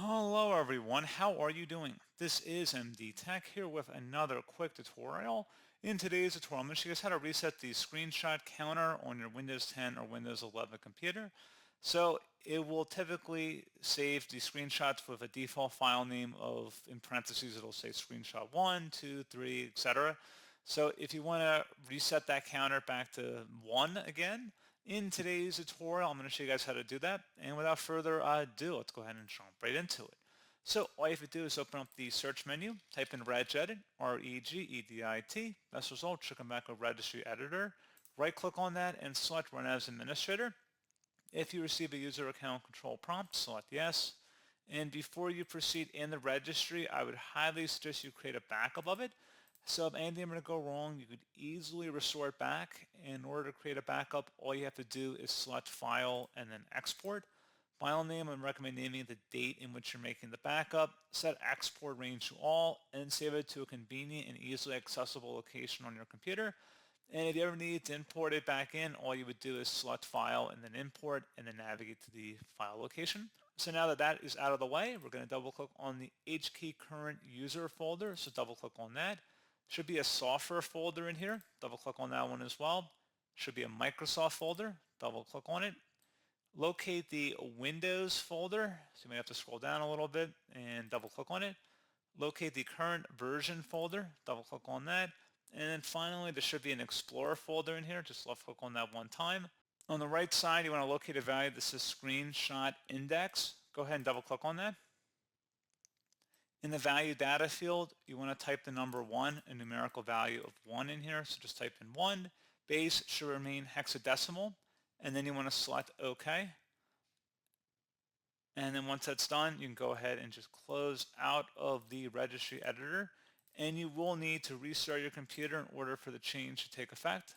Hello everyone, how are you doing? This is MD Tech here with another quick tutorial. In today's tutorial, I'm going to show you guys how to reset the screenshot counter on your Windows 10 or Windows 11 computer. So it will typically save the screenshots with a default file name of, in parentheses, it'll say screenshot 1, 2, 3, etc. So if you want to reset that counter back to 1 again, in today's tutorial, I'm going to show you guys how to do that. And without further ado, let's go ahead and jump right into it. So all you have to do is open up the search menu, type in regedit, R-E-G-E-D-I-T. Best result should come back with registry editor. Right click on that and select run as administrator. If you receive a user account control prompt, select yes. And before you proceed in the registry, I would highly suggest you create a backup of it. So if anything were to go wrong, you could easily restore it back. In order to create a backup, all you have to do is select File and then Export. File name, I'm recommend naming the date in which you're making the backup. Set export range to all and save it to a convenient and easily accessible location on your computer. And if you ever need to import it back in, all you would do is select File and then Import and then navigate to the file location. So now that that is out of the way, we're going to double click on the HKey current user folder. So double click on that. Should be a software folder in here. Double click on that one as well. Should be a Microsoft folder. Double click on it. Locate the Windows folder. So you may have to scroll down a little bit and double click on it. Locate the current version folder. Double click on that. And then finally, there should be an Explorer folder in here. Just left click on that one time. On the right side, you want to locate a value that says screenshot index. Go ahead and double click on that. In the value data field, you want to type the number 1, a numerical value of 1 in here. So just type in 1. Base should remain hexadecimal. And then you want to select OK. And then once that's done, you can go ahead and just close out of the registry editor. And you will need to restart your computer in order for the change to take effect.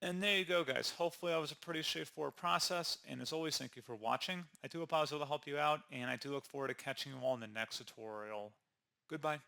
And there you go, guys. Hopefully that was a pretty straightforward process. And as always, thank you for watching. I do hope I was able to help you out, and I do look forward to catching you all in the next tutorial. Goodbye.